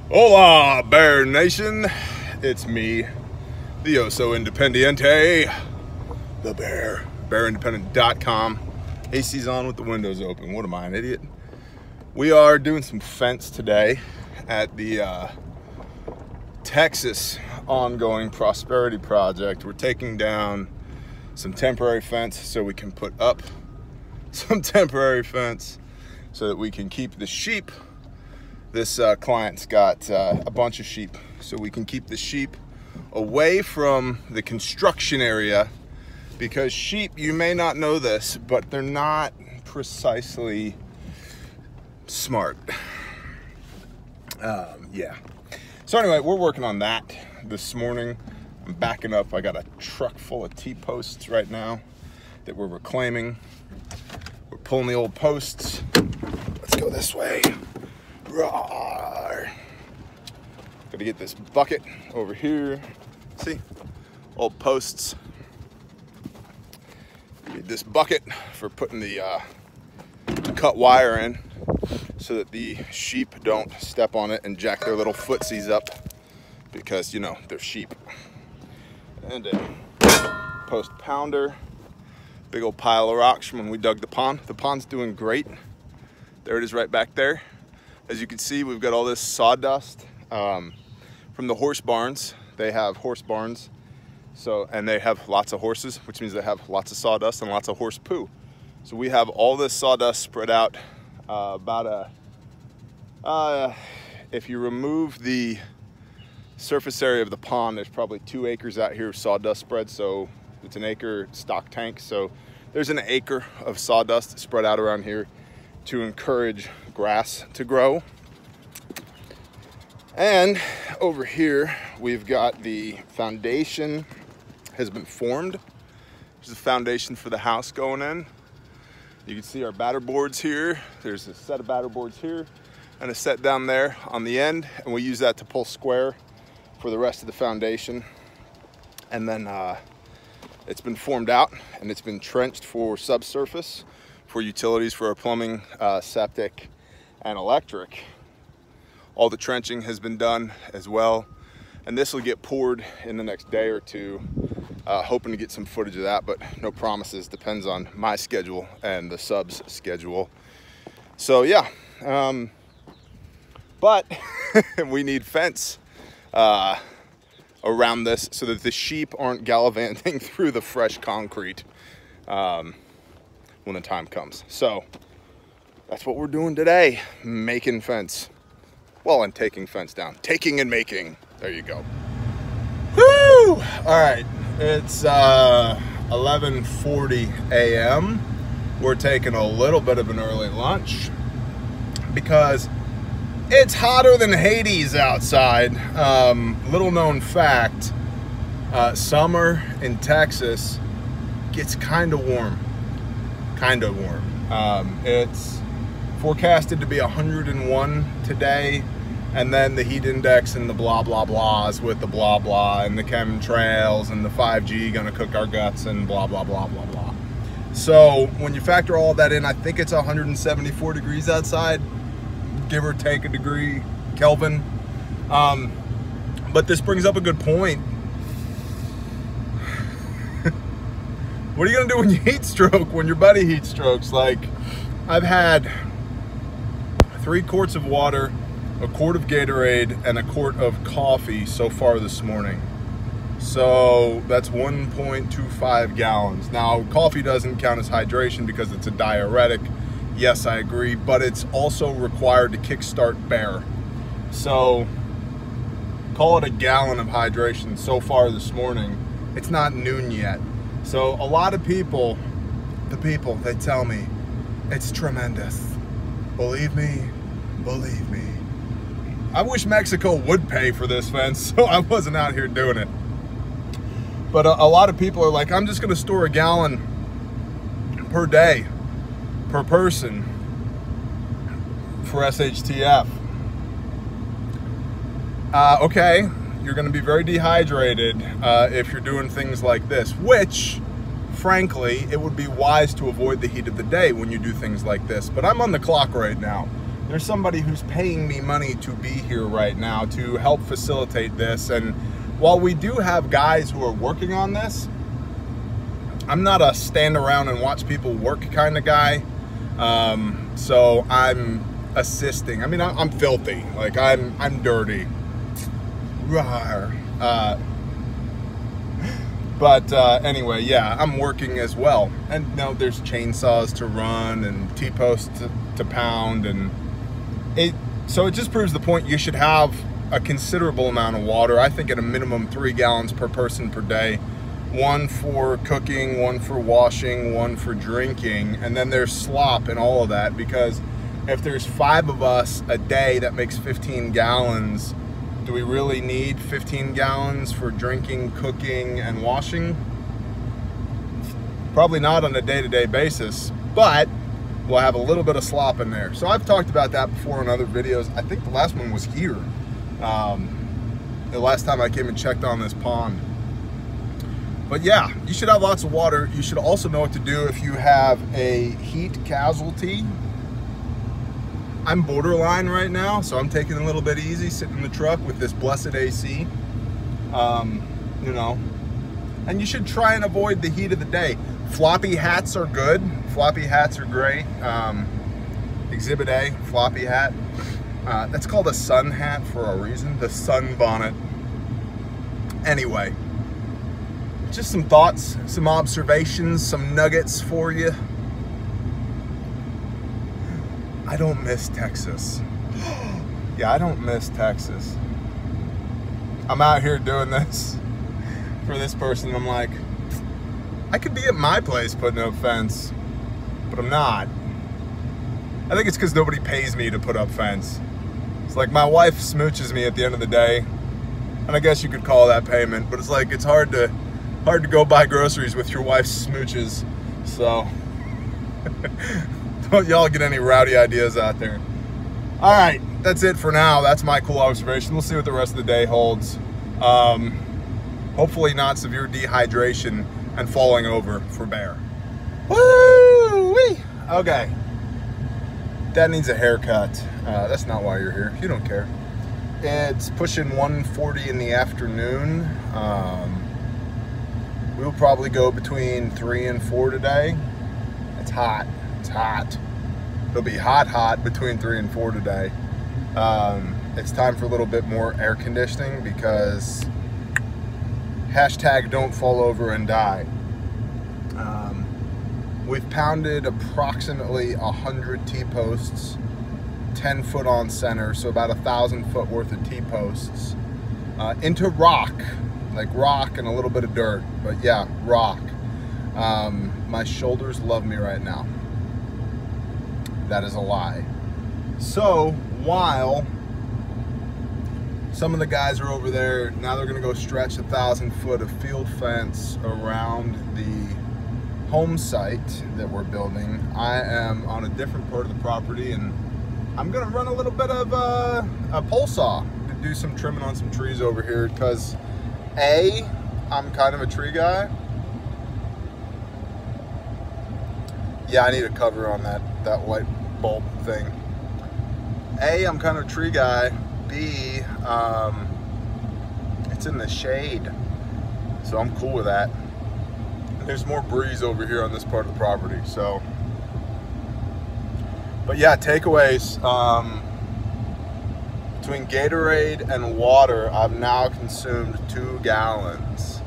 Hola, Bear Nation. It's me, the Oso Independiente, the Bear. BearIndependent.com. AC's on with the windows open. What am I, an idiot? We are doing some fence today at the Texas ongoing prosperity project. We're taking down some temporary fence so we can put up some temporary fence so that we can keep the sheep. This client's got a bunch of sheep, so we can keep the sheep away from the construction area, because sheep, you may not know this, but they're not precisely smart. Yeah. So anyway, we're working on that this morning. I'm backing up. I got a truck full of T-posts right now that we're reclaiming. We're pulling the old posts. Let's go this way. Roar. Gotta get this bucket over here. See, old posts. Need this bucket for putting the cut wire in so that the sheep don't step on it and jack their little footsies up, because, you know, they're sheep. And a post pounder. Big old pile of rocks from when we dug the pond. The pond's doing great. There it is right back there. As you can see, we've got all this sawdust from the horse barns. They have horse barns, and they have lots of horses, which means they have lots of sawdust and lots of horse poo. So we have all this sawdust spread out if you remove the surface area of the pond, there's probably 2 acres out here of sawdust spread. So it's an acre stock tank. So there's an acre of sawdust spread out around here to encourage grass to grow. And over here, we've got the foundation has been formed. There's a foundation for the house going in. You can see our batter boards here. There's a set of batter boards here and a set down there on the end. And we use that to pull square for the rest of the foundation. And then it's been formed out and it's been trenched for subsurface, for utilities, for our plumbing, septic, and electric. All the trenching has been done as well. And this will get poured in the next day or two. Hoping to get some footage of that, but no promises. Depends on my schedule and the sub's schedule. So yeah, but we need fence around this so that the sheep aren't gallivanting through the fresh concrete when the time comes. So that's what we're doing today, making fence. Well, and taking fence down. Taking and making. There you go. Woo! All right. It's 11:40 a.m. We're taking a little bit of an early lunch because it's hotter than Hades outside. Little known fact, summer in Texas gets kind of warm. It's forecasted to be 101 today. And then the heat index and the blah, blah, blahs with the blah, blah, and the chemtrails and the 5G gonna cook our guts and blah, blah, blah, blah, blah. So when you factor all that in, I think it's 174 degrees outside, give or take a degree Kelvin. But this brings up a good point. What are you gonna do when you heat stroke, when your buddy heat strokes? Like, I've had 3 quarts of water, a quart of Gatorade, and a quart of coffee so far this morning. So that's 1.25 gallons. Now, coffee doesn't count as hydration because it's a diuretic. Yes, I agree, but it's also required to kickstart bear. So call it a gallon of hydration so far this morning. It's not noon yet. So a lot of people, they tell me, it's tremendous. Believe me, believe me. I wish Mexico would pay for this fence, so I wasn't out here doing it. But a lot of people are like, I'm just gonna store a gallon per day, per person for SHTF. Okay, you're gonna be very dehydrated if you're doing things like this, which, frankly, it would be wise to avoid the heat of the day when you do things like this. But I'm on the clock right now. there's somebody who's paying me money to be here right now to help facilitate this. And while we do have guys who are working on this, I'm not a stand around and watch people work kind of guy. So I'm assisting. I mean, I'm filthy. Like I'm dirty. But anyway, yeah, I'm working as well. And now there's chainsaws to run and T-posts to pound, and so it just proves the point. You should have a considerable amount of water. I think at a minimum 3 gallons per person per day. 1 for cooking, 1 for washing, 1 for drinking, and then there's slop and all of that, because if there's 5 of us a day, that makes 15 gallons. Do we really need 15 gallons for drinking, cooking, and washing? Probably not on a day-to-day basis, but we'll have a little bit of slop in there. So I've talked about that before in other videos. I think the last one was here. The last time I came and checked on this pond. But yeah, you should have lots of water. You should also know what to do if you have a heat casualty. I'm borderline right now, so I'm taking it a little bit easy, sitting in the truck with this blessed AC. You know, and you should try and avoid the heat of the day. Floppy hats are good. Floppy hats are great. Exhibit A, floppy hat. That's called a sun hat for a reason, the sun bonnet. Anyway, just some thoughts, some observations, some nuggets for you. I don't miss Texas. Yeah, I don't miss Texas. I'm out here doing this for this person. I'm like, I could be at my place putting up fence, but I'm not. I think it's because nobody pays me to put up fence. It's like my wife smooches me at the end of the day, and I guess you could call that payment, but it's like, it's hard to go buy groceries with your wife's smooches. So don't y'all get any rowdy ideas out there. All right, that's it for now. That's my cool observation. We'll see what the rest of the day holds. Hopefully not severe dehydration and falling over for bear. Woo-wee! Okay. That needs a haircut. That's not why you're here. You don't care. It's pushing 1:40 in the afternoon. We'll probably go between 3 and 4 today. It's hot. It's hot. It'll be hot between 3 and 4 today. It's time for a little bit more air conditioning because hashtag don't fall over and die. We've pounded approximately 100 T-posts, 10 foot on center, so about 1,000 foot worth of T-posts into rock, like rock and a little bit of dirt, but yeah, rock. My shoulders love me right now. That is a lie. So while some of the guys are over there, now they're gonna go stretch 1,000 foot of field fence around the home site that we're building. I am on a different part of the property, and I'm gonna run a little bit of a pole saw to do some trimming on some trees over here, because A, I'm kind of a tree guy. Yeah, I need a cover on that light bulb thing. A, I'm kind of a tree guy. B, it's in the shade, so I'm cool with that. There's more breeze over here on this part of the property, so. But yeah, takeaways. Between Gatorade and water, I've now consumed 2 gallons.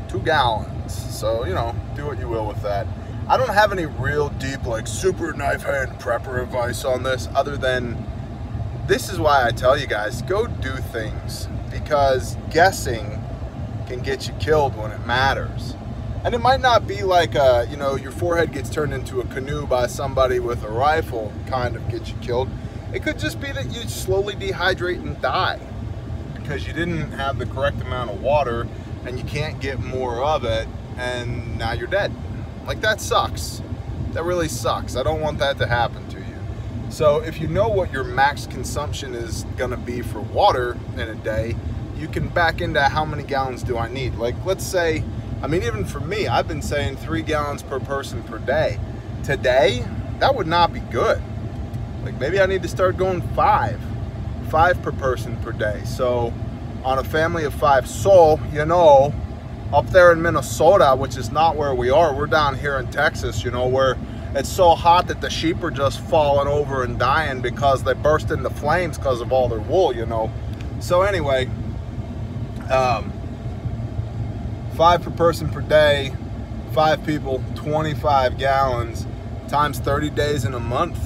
2 gallons. So, you know, do what you will with that. I don't have any real deep, like, super knife hand prepper advice on this, other than this is why I tell you guys, go do things, because guessing can get you killed when it matters. And it might not be like you know, your forehead gets turned into a canoe by somebody with a rifle kind of get you killed. It could just be that you slowly dehydrate and die because you didn't have the correct amount of water and you can't get more of it, and now you're dead. Like, that sucks. That really sucks. I don't want that to happen to you. So if you know what your max consumption is gonna be for water in a day, you can back into how many gallons do I need. Like, let's say, I mean, even for me, I've been saying 3 gallons per person per day. Today, that would not be good. Like maybe I need to start going 5 per person per day. So on a family of 5. So, you know, up there in Minnesota, which is not where we are, we're down here in Texas, you know, where it's so hot that the sheep are just falling over and dying because they burst into flames because of all their wool, you know. So anyway, 5 per person per day, 5 people, 25 gallons times 30 days in a month.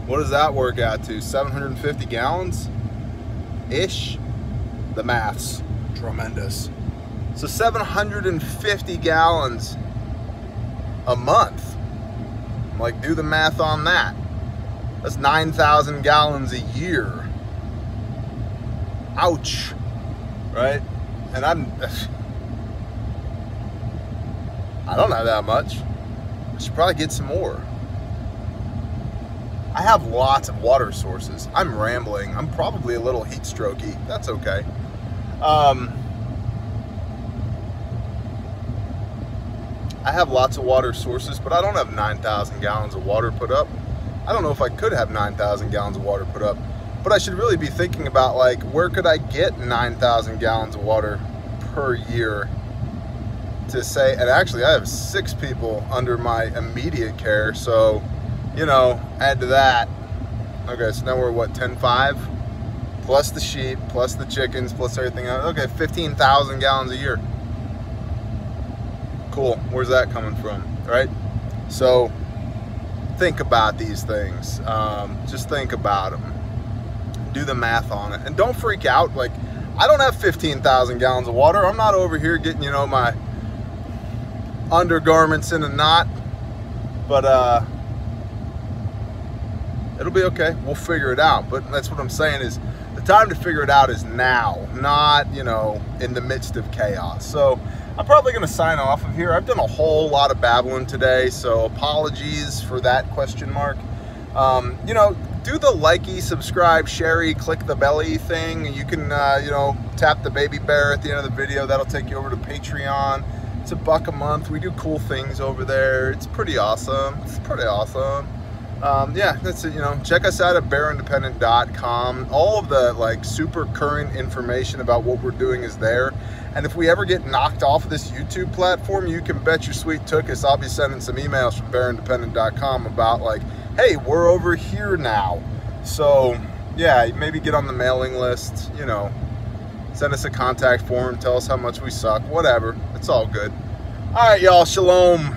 What does that work out to? 750 gallons ish. The math's tremendous. So 750 gallons a month. Like, do the math on that. That's 9,000 gallons a year. Ouch. Right? And I don't have that much. I should probably get some more. I have lots of water sources. I'm rambling. I'm probably a little heat strokey. That's okay. I have lots of water sources, but I don't have 9,000 gallons of water put up. I don't know if I could have 9,000 gallons of water put up, but I should really be thinking about, like, where could I get 9,000 gallons of water per year to say, and actually I have 6 people under my immediate care, so, you know, add to that. Okay, so now we're what, 10.5? Plus the sheep, plus the chickens, plus everything else. Okay, 15,000 gallons a year. Cool, where's that coming from, right? So think about these things. Just think about them. Do the math on it. And don't freak out. Like, I don't have 15,000 gallons of water. I'm not over here getting, you know, my undergarments in a knot. But it'll be okay. We'll figure it out. But that's what I'm saying is the time to figure it out is now, not, you know, in the midst of chaos. So I'm probably going to sign off of here. I've done a whole lot of babbling today, so apologies for that question mark. You know, do the likey, subscribe, sharey, click the belly thing. You can, you know, tap the baby bear at the end of the video. That'll take you over to Patreon. It's $1 a month. We do cool things over there. It's pretty awesome. It's pretty awesome. Yeah, that's it. You know, check us out at bearindependent.com. All of the, like, super current information about what we're doing is there. And if we ever get knocked off of this YouTube platform, you can bet your sweet tuchus I'll be sending some emails from bearindependent.com about, like, hey, we're over here now. So yeah, maybe get on the mailing list, you know, send us a contact form, tell us how much we suck, whatever. It's all good. All right, y'all, shalom.